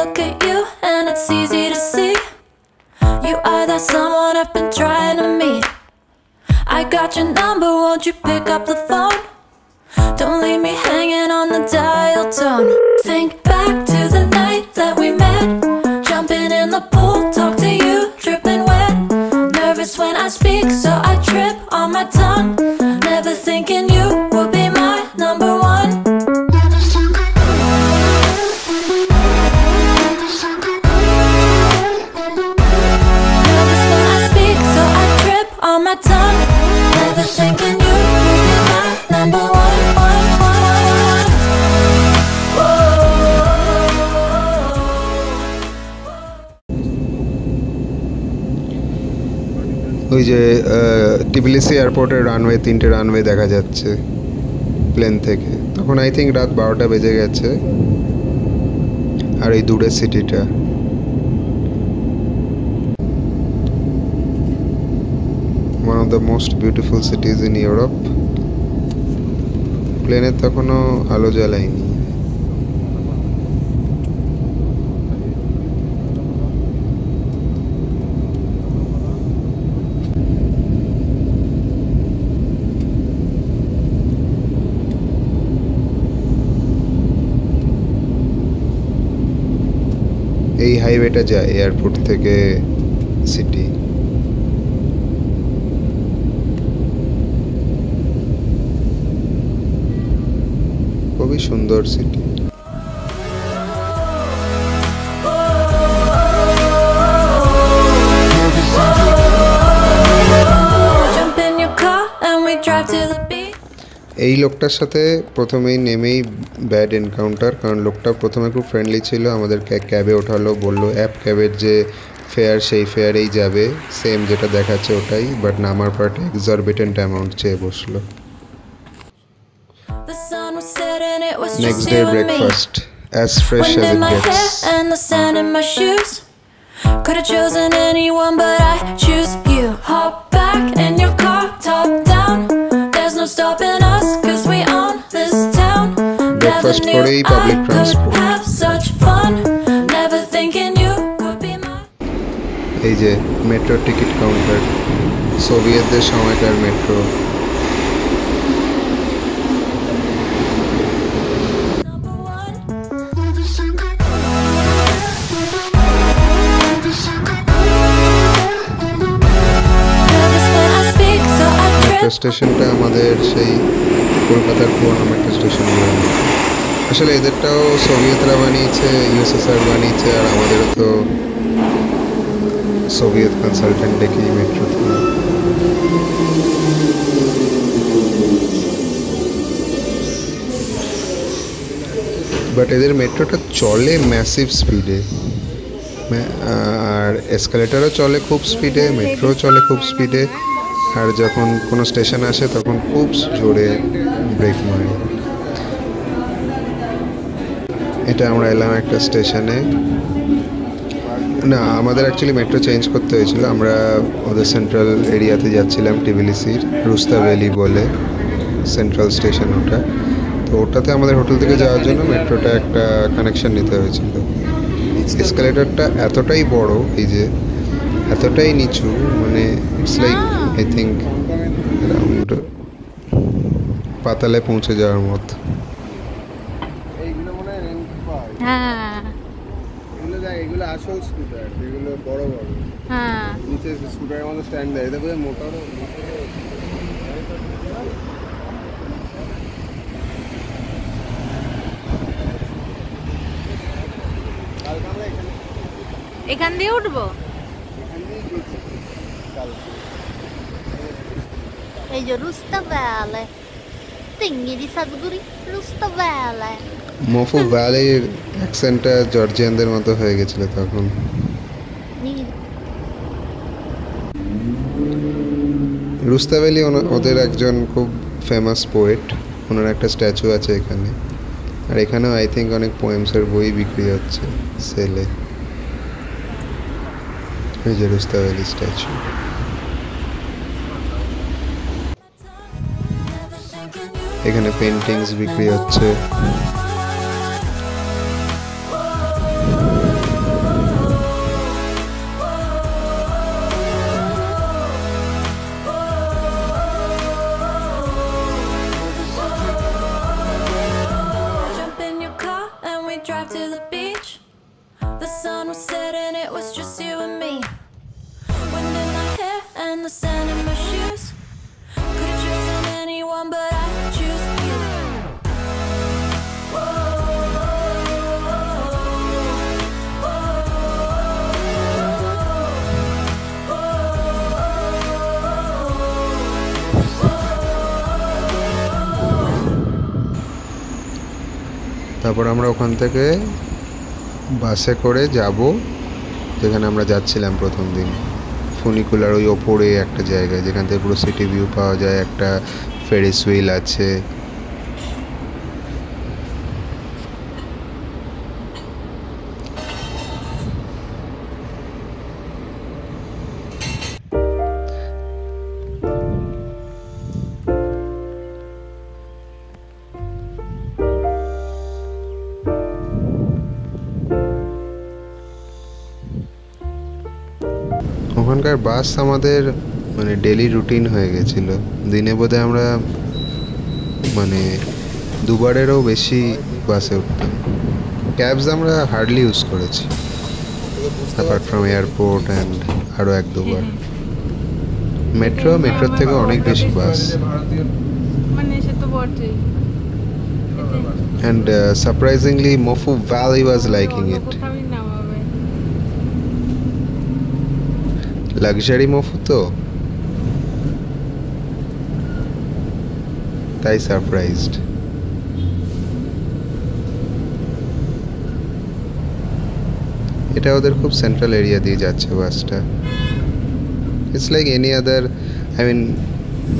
look at you and it's easy to see you are that someone I've been trying to meet. I got your number, won't you pick up the phone? Don't leave me hanging on the dial tone. Think back to the night that we met, jumping in the pool, talk to you, dripping wet. Nervous when I speak, so I trip on my tongue. Never thinking you would be my number one. Nervous when I speak, so I trip on my tongue. Never thinking you would be my number one. ওই যে টিবিলিসি এয়ারপোর্টের runway, 3টে runway দেখা যাচ্ছে plane থেকে। তখন I think রাত 12টা বেজে গেছে। আর এই দূরের সিটিটা, one of the most beautiful cities in Europe. প্লেনের তখনও আলো জ্বালায়নি। এই হাইওয়েটা যায় এয়ারপোর্ট থেকে সিটি। খুবই সুন্দর সিটি। এই লোকটার সাথে প্রথমেই নেমেই ব্যাড এনকাউন্টার, কারণ লোকটা প্রথমে খুব ফ্রেন্ডলি ছিল, আমাদের ক্যাবে ওঠালো, বললো অ্যাপ ক্যাবের যে ফেয়ার সেই ফেয়ারেই যাবে, সেম যেটা দেখাচ্ছে ওটাই, বাট নামার পার্টে এক্সরবিটেন্ট অ্যামাউন্ট চেয়ে বসলো। Next day breakfast as fresh as it gets. And the sand in my shoes. Could have chosen anyone, but I choose you. Hop back in your car, top down. There's no stopping us, 'cause we own this town. Breakfast Never for knew a public I transport. could have such fun. Never thinking you could be mine. এই যে metro ticket counter, সোভিয়েতদের সময়কার metro. Metro স্টেশনটা আমাদের সেই কলকাতার পুরনো metro স্টেশনগুলো। আসলে এদেরটাও সোভিয়েতরা বানিয়েছে, ইউএসএসআর বানিয়েছে, আর আমাদেরও তো সোভিয়েত কনসালটেন্ট ডেকেই মেট্রো। বাট এদের মেট্রোটা চলে ম্যাসিভ স্পিডে, আর এসকালেটারও চলে খুব স্পিডে, মেট্রো চলে খুব স্পিডে, আর যখন কোনো স্টেশন আসে তখন খুব জোরে ব্রেক মারে। এটা আমরা এলাম একটা স্টেশনে, না আমাদের অ্যাকচুয়ালি মেট্রো চেঞ্জ করতে হয়েছিল, আমরা ওদের সেন্ট্রাল এরিয়াতে যাচ্ছিলাম, টিবিলিসির রুস্তাভেলি বলে সেন্ট্রাল স্টেশন ওটা। তো ওটাতে আমাদের হোটেল থেকে যাওয়ার জন্য মেট্রোটা একটা কানেকশন নিতে হয়েছিল। এসকালেটারটা এতটাই বড়, এই যে এতটাই নিচু, মানে it's like I think around পাতালে পৌঁছে যাওয়ার মতো। হ্যাঁ এগুলো আসল স্কুটার, এগুলো বড় বড়। হ্যাঁ নিচে স্কুটারের মতো স্ট্যান্ড দেয়, এটা বোধহয় মোটর। এখান দিয়ে উঠবো, এই যে Rustavele, Tinghi di Sadguri, Rustavele। মোফু ভ্যালির অ্যাকসেন্টটা জর্জিয়ানদের মতো হয়ে গেছিল তখন। রুস্তাভেলি ওদের একজন খুব ফেমাস পোয়েট, ওনার একটা স্ট্যাচু আছে এখানে, আর এখানেও আই থিঙ্ক অনেক পোয়েমসের বই বিক্রি হচ্ছে সেলে। এই যে রুস্তাভেলি স্ট্যাচু। এখানে পেন্টিংস বিক্রি হচ্ছে। the beach. The sun was setting, it was just you and me. Wind in my hair and the sand in my shoes. Could've chosen anyone, but I choose you. Whoa, তারপর আমরা ওখান থেকে বাসে করে যাব যেখানে আমরা যাচ্ছিলাম প্রথম দিন, ফুনিকুলার ওই ওপরে একটা জায়গায় যেখান থেকে পুরো সিটি ভিউ পাওয়া যায়, একটা ফেরিস হুইল আছে। ওখানকার বাস আমাদের মানে ডেলি রুটিন হয়ে গেছিল, দিনে বোধহয় আমরা মানে দুবারেরও বেশি বাসে উঠতাম। ক্যাবস আমরা হার্ডলি ইউজ করেছি অ্যাপার্ট ফ্রম এয়ারপোর্ট অ্যান্ড আরও এক দুবার। মেট্রোর থেকে অনেক বেশি বাস। মানে সে তো বটেই। And surprisingly Mofu Valley was liking it. Luxury Mofu তো তাই সারপ্রাইজড। এটা ওদের খুব সেন্ট্রাল এরিয়া দিয়ে যাচ্ছে বাসটা। It's like any other, I mean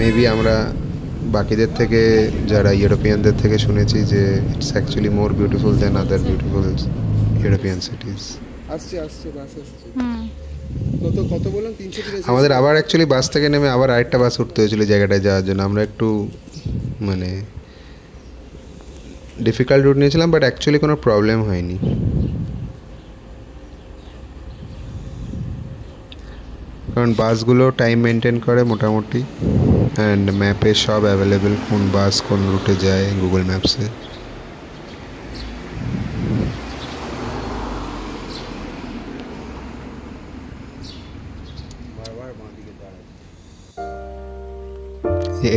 maybe আমরা বাকিদের থেকে যারা ইউরোপিয়ানদের থেকে শুনেছি যে it's actually more beautiful than other beautiful European cities. আসছে বাস আসছে। কত বললাম 300। আমাদের আবার অ্যাকচুয়ালি বাস থেকে নেমে আবার আরেকটা বাস উঠতে হয়েছিল জায়গাটায় যাওয়ার জন্য। আমরা একটু মানে ডিফিকাল্ট রুট নিয়েছিলাম, বাট অ্যাকচুয়ালি কোনো প্রবলেম হয়নি। কারণ বাসগুলো টাইম মেনটেন করে মোটামুটি, অ্যান্ড ম্যাপে সব অ্যাভেলেবেল, কোন বাস কোন রুটে যায় গুগল ম্যাপসে।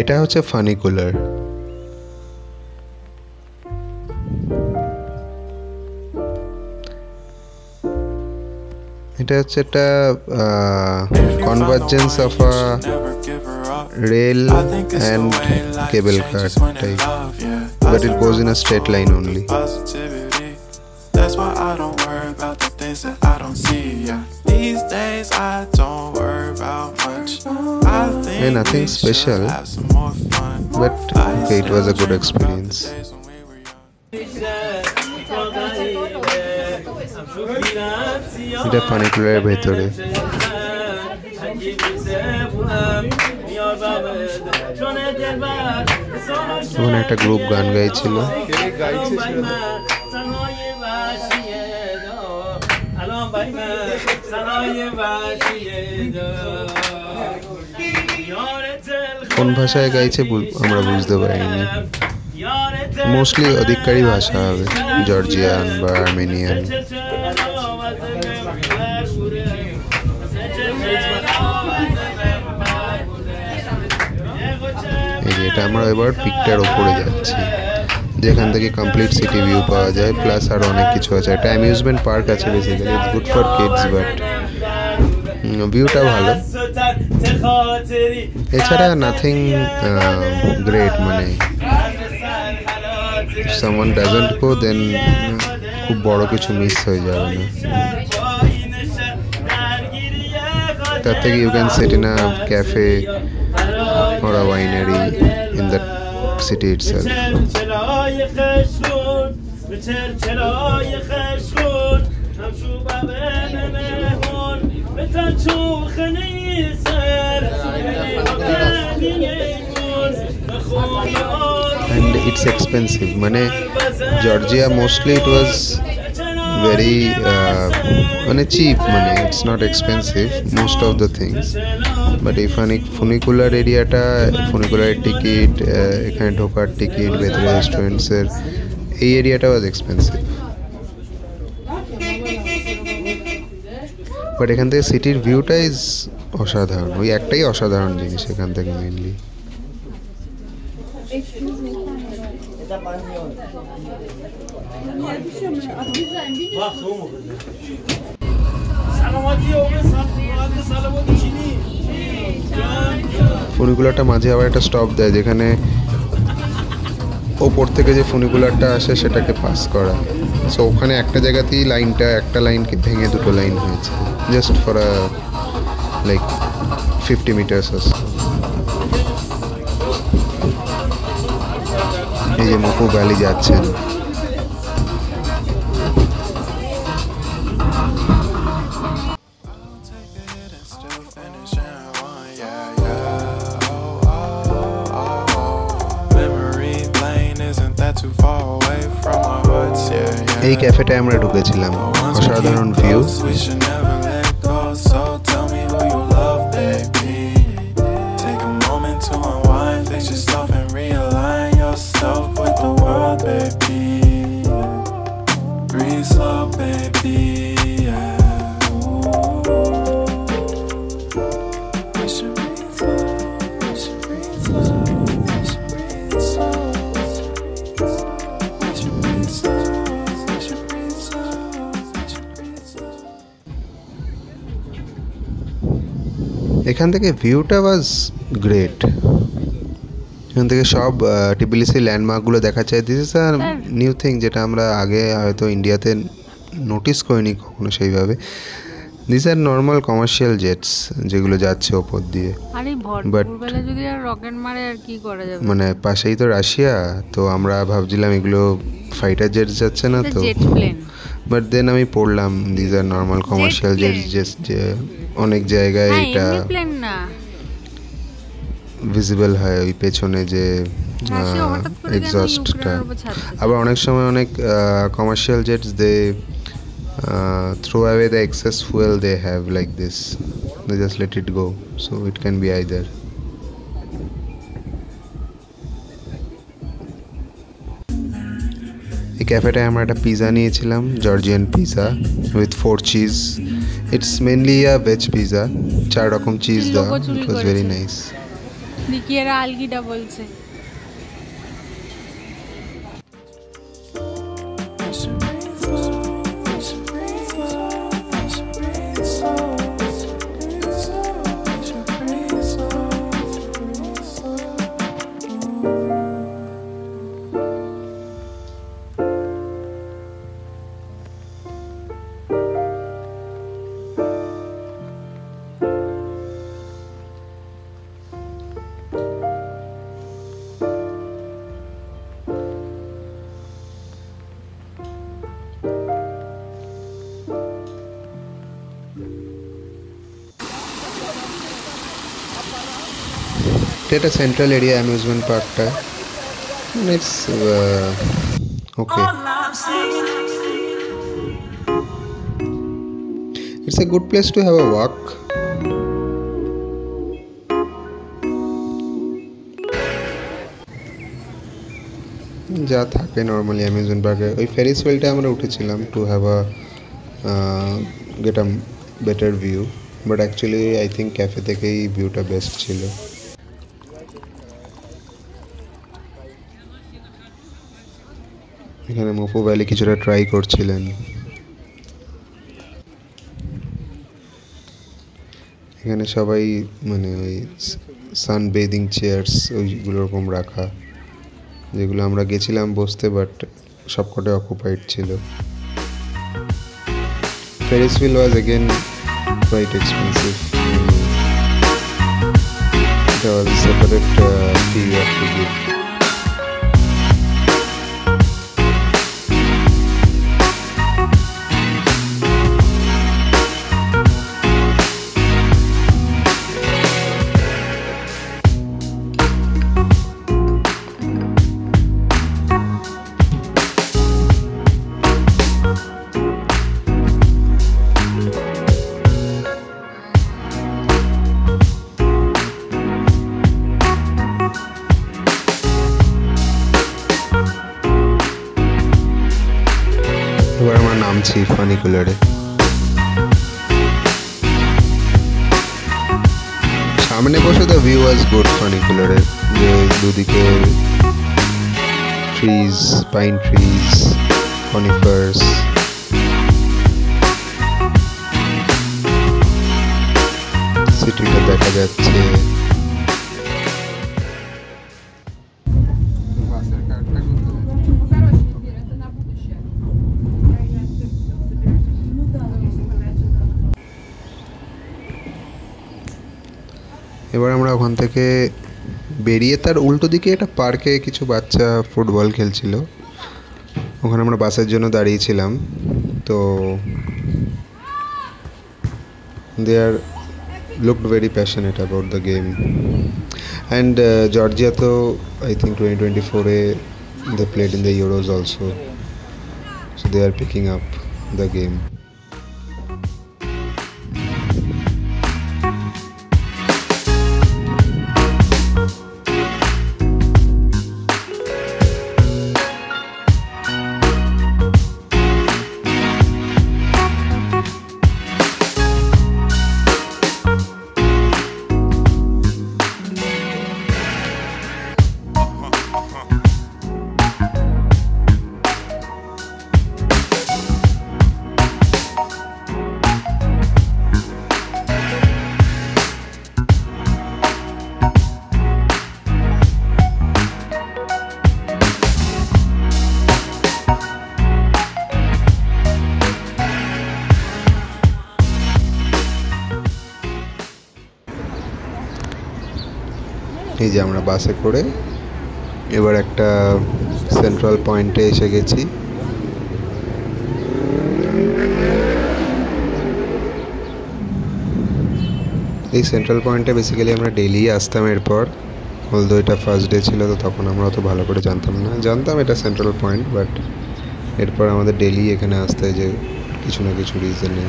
এটা হচ্ছে ফানিকুলার। এটা হচ্ছে একটা convergence of a rail and cable car type, but it goes in a straight line only. That's why I don't worry about the things that I don't see. Yeah, these days I don't worry about much. I think nothing special, have some more fun. But okay, it was a good experience. এটা ফানিকুলারের ভেতরে। ওখানে একটা group গান গাইছিল। কোন ভাষায় গাইছে আমরা বুঝতে পারিনি। মোস্টলি অধিকারী ভাষা হবে, জর্জিয়ান বা আর্মেনিয়ান। এটা আমরা এবার পিকটার ওপরে যাচ্ছি, যেখান থেকে কমপ্লিট সিটি ভিউ পাওয়া যায়, প্লাস আরও অনেক কিছু আছে। একটা অ্যামিউজমেন্ট পার্ক আছে, basically it's good for kids, but ভিউটা ভালো। এছাড়া নাথিং গ্রেট, মানে if someone doesn't go then খুব বড় কিছু মিস হয়ে যাবে না। তার থেকে you can sit in a cafe or a winery in the city itself. And it's expensive. Mane Georgia mostly it was very cheap. Mane it's not expensive most of the things. But if funicular area ta funicular ticket ekhane dhokar ticket bhetore restaurants er ei area ta was expensive. But এখান থেকে সিটির ভিউটা is অসাধারণ, ওই একটাই অসাধারণ জিনিস এখান থেকে মেনলি। ফুনিকুলারটা মাঝে আবার একটা স্টপ দেয় যেখানে ওপর থেকে যে ফুনিকুলারটা আসে সেটাকে পাস করা। সো ওখানে একটা জায়গাতেই একটা লাইনকে ভেঙে দুটো লাইন হয়েছে, just for a like 50 metres. এই যে মপু ভ্যালি যাচ্ছেন, এই ক্যাফেটায় আমরা ঢুকেছিলাম, অসাধারণ ভিউ। এখান থেকে ভিউটা ওয়াজ গ্রেট। এখান থেকে সব টিবিলিসি ল্যান্ডমার্কগুলো দেখা যায়। This is a new thing যেটা আমরা আগে হয়তো ইন্ডিয়াতে নোটিস করিনি কখনো সেইভাবে। This are normal commercial jets যেগুলো যাচ্ছে ওপর দিয়ে। বাট যদি আর রকেট মারে আর কি করা যাবে, মানে পাশেই তো রাশিয়া, তো আমরা ভাবছিলাম এগুলো ফাইটার জেটস যাচ্ছে না তো, বাট দেন আমি পড়লাম this are normal commercial jets, যে অনেক জায়গায় এটা ভিজিবল হয় ওই পেছনে যে এক্সস্টটা। আবার অনেক সময় অনেক commercial jets they throw away the excess fuel they have like this, they just let it go, so it can be either. এই ক্যাফেটায় আমরা একটা পিজা নিয়েছিলাম, Georgian pizza with 4 cheese. It's mainly a veg pizza, 4 রকম cheese দেওয়া। ইট was very nice. দিকিরা আলগিটা বলছে এটা central area amusement পার্কটা, it's okay, it's a good place to have a walk. যা থাকে নর্মালি অ্যামিউজমেন্ট পার্কে। ওই ফেরিস হুইলটা আমরা উঠেছিলাম to have a get a better view, but actually I think cafe থেকেই ভিউটা বেস্ট ছিল। এখানে মপু ভ্যালি কিছুটা ট্রাই করছিলেন। এখানে সবাই মানে ওই সান বেদিং চেয়ার্স ওইগুলো রকম রাখা, যেগুলো আমরা গেছিলাম বসতে, বাট সবকটাই অকুপাইড ছিল। Ferris wheel was again quite expensive. There was a separate fee you have to give. আছি ফানিকুলারে। সামনে বসে দ্য ভিউ ওয়াজ গুড ফানিকুলারে, যে দুদিকে ট্রিজ, পাইন ট্রিজ, কনিফার্স, সিটিটা দেখা যাচ্ছে। বাসের কার্ডটা করতে এবার আমরা ওখান থেকে বেরিয়ে তার উল্টো দিকে একটা পার্কে কিছু বাচ্চা ফুটবল খেলছিল, ওখানে আমরা বাসের জন্য দাঁড়িয়েছিলাম। তো দে আর looked very passionate about the game, and Georgia to I think 2024 they played in the Euros also, so they are picking up the game. এই যে আমরা বাসে করে এবার একটা সেন্ট্রাল পয়েন্টে এসে গেছি। এই সেন্ট্রাল পয়েন্টে বেসিক্যালি আমরা ডেইলি আসতাম এরপর, অলদো এটা ফার্স্ট ডে ছিল তো তখন আমরা অত ভালো করে জানতাম এটা সেন্ট্রাল পয়েন্ট, বাট এরপর আমাদের ডেইলি এখানে আসতে হয় যে কিছু না কিছু রিজনে।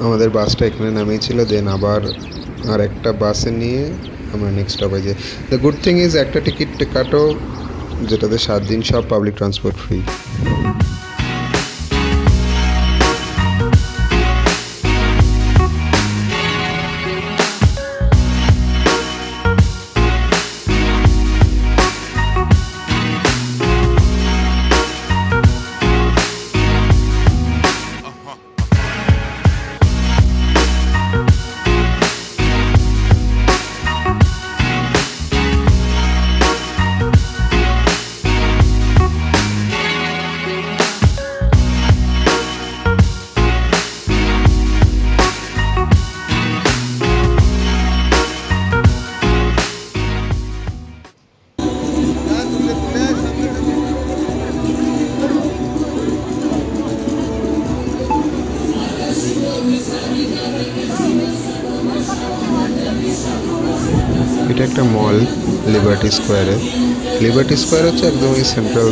আমাদের বাসটা এখানে নামিয়েছিল, দেন আবার আর একটা বাসে নিয়ে আমরা নেক্সট স্টপে যাই। দ্য গুড থিং ইজ একটা টিকিট কাটো যেটাতে 7 দিন সব পাবলিক ট্রান্সপোর্ট ফ্রি। এটা একটা মল লিবার্টি স্কোয়ারে। লিবার্টি স্কোয়ার হচ্ছে একদম এই সেন্ট্রাল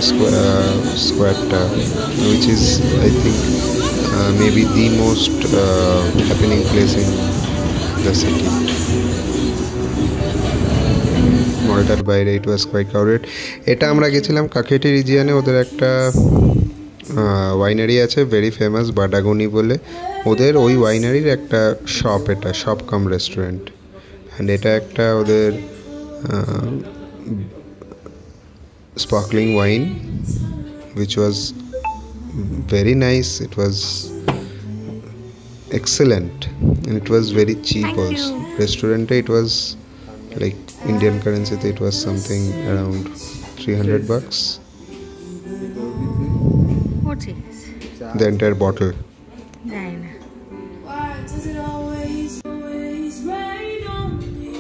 স্কোয়ারটা, which is I think maybe the most happening place in the city. মলটার বাইরে ইট ওয়াজ কোয়াইট ক্রাউডেড। এটা আমরা গেছিলাম কাকেটি রিজিয়নে, ওদের একটা ওয়াইনারি আছে ভেরি ফেমাস বাডাগুনি বলে, ওদের ওই ওয়াইনারির একটা শপ, এটা শপ কাম রেস্টুরেন্ট, অ্যান্ড এটা একটা ওদের sparkling wine which was very nice. It was excellent and it was very cheap. Thank also you. Restaurant it was like Indian currency, it was something around $300 What is? the entire bottle. জানি না। Why does it always rain on me?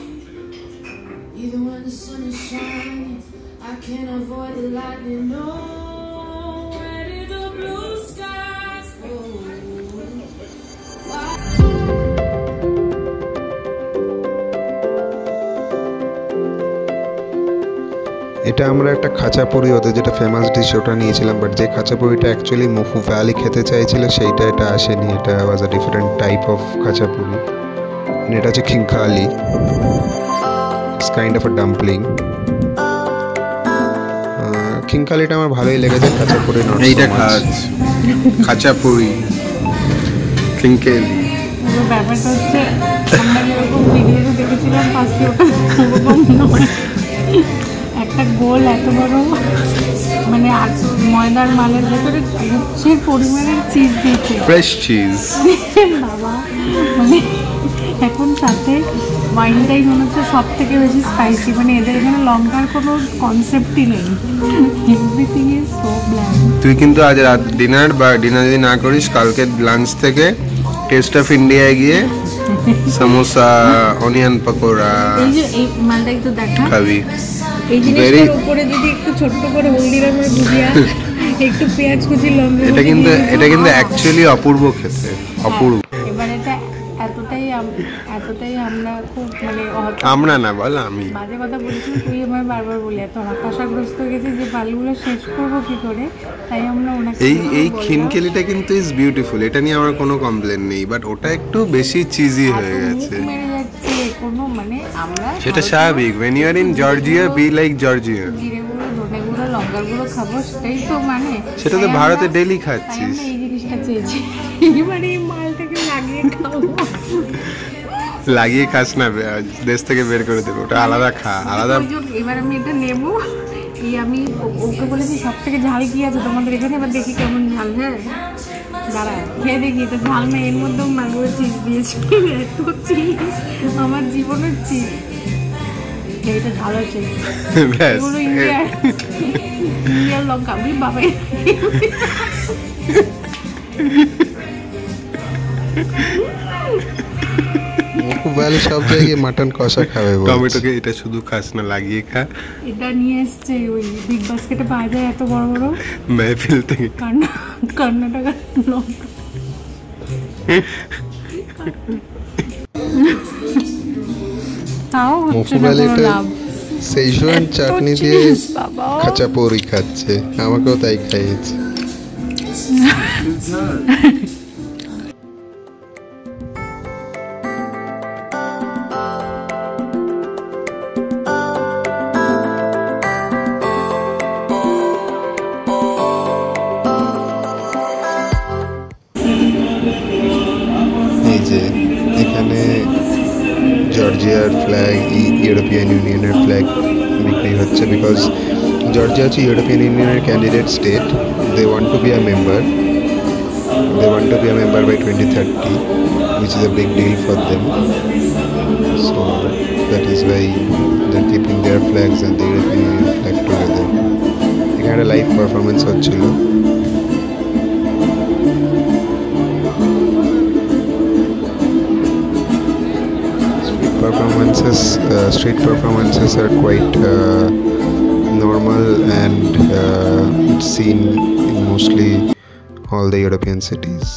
Even when the sun is shining, I can't avoid the lightning. No, where did the blue skies go? এটা আমরা একটা খাঁচাপুরি, ওদের যেটা famous dish ওটা নিয়েছিলাম, but যে খাঁচাপুরিটা অ্যাকচুয়ালি মুফু ভ্যালি খেতে চাইছিল সেইটা এটা আসেনি, এটা was a different type of khachapuri. এটা হচ্ছে khinkali, it's kind of a dumpling. খিংখালিটা আমার ভালোই লেগেছে, খাঁচাপুরি নট। এইটা খাঁচাপুরি খিংখালি। ব্যাপারটা হচ্ছে আমরা যেরকম ভিডিওতে দেখেছিলাম ফার্স্টে ওটা ওরকম নয়, একটা গোল এত বড় মানে ময়দার মালের ভেতরে গুচ্ছের পরিমাণের চিজ দিয়েছে, ফ্রেশ চিজ বাবা। মানে এখন সাথে ওয়াইনটাই মনে হচ্ছে সব থেকে বেশি স্পাইসি, মানে এদের এখানে লঙ্কার কোনো কনসেপ্টই নেই, এভরিথিং ইজ সো ব্ল্যান্ড। তুই কিন্তু আজ রাত ডিনার যদি না করিস, কালকে লাঞ্চ থেকে টেস্ট অফ ইন্ডিয়ায় গিয়ে সমোসা, অনিয়ন পকোড়া এই যে এই মালটা একটু দেখা, খাবি। এই জিনিসটার উপরে যদি একটু ছোট্ট করে হলদিরামের ভুজিয়া, একটু পেঁয়াজ কুচি, লঙ্কা, এটা কিন্তু অ্যাকচুয়ালি অপূর্ব খেতে, অপূর্ব। এবার এটা এতটাই আমরা খুব মানে আমরা না বল, আমি বাজে কথা বলছি, তুই আমার বারবার বলি এত হতাশাগ্রস্ত হয়ে গেছে যে বালগুলো শেষ করবো কি করে, তাই আমরা ওনাকে এই খিনকেলিটা কিন্তু ইজ বিউটিফুল, এটা নিয়ে আমার কোনো কমপ্লেন নেই, বাট ওটা একটু বেশি চিজি হয়ে গেছে, মেরে যাচ্ছে কোনো মানে আমরা সেটা স্বাভাবিক। when you are in Georgia, be like Georgia। জিরে গুঁড়ো, ধনে গুঁড়ো, লঙ্কার গুঁড়ো খাবো, সেটাই তো মানে সেটা তো ভারতে ডেইলি তাই খাচ্ছিস। আমরা এই জিনিসটা চেয়েছি, এবারে এই মালটাকে লাগিয়ে খাবো। লাগিয়ে খাস না, দেশ থেকে বের করে দেবে, ওটা আলাদা খা, আলাদা। এবার আমি এটা নেবো, এই আমি ওকে বলেছি সব থেকে ঝাল কি আছে তোমাদের এখানে, এবার দেখি কেমন ঝাল। হ্যাঁ দাঁড়া খেয়ে দেখি, এটা ঝাল না, এর মধ্যেও ম্যাঙ্গো চিজ দিয়েছি, এত চিজ আমার জীবনের চিজ, এটা ঝাল আছে এগুলো ইন্ডিয়ার লঙ্কা, আমি বাবাই ভ্যালি সব জায়গায় মাটন কষা খাবে, টমেটোকে এটা শুধু খাস না, লাগিয়ে খা। এটা নিয়ে এসছে ওই বিগ বাস্কেটে পাওয়া যায় এত বড় বড় মেহফিল থেকে, কর্ণাটকের লঙ্কা। তাও হচ্ছে না কোনো লাভ, সেইজুয়ান চাটনি দিয়ে খাঁচাপুরি খাচ্ছে, আমাকেও তাই খাইয়েছে। এই যে এখানে জর্জিয়ার ফ্ল্যাগ, ইউরোপিয়ান ইউনিয়নের ফ্ল্যাগ বিক্রি হচ্ছে, বিকজ জর্জিয়া হচ্ছে ইউরোপিয়ান ইউনিয়নের candidate state, they want to be a member by 2030, which is a big deal for them, so that is why they're keeping their flags and the European Union flag together. এখানে একটা live performance হচ্ছিল। Street performances are quite normal and it's seen in mostly all the European cities.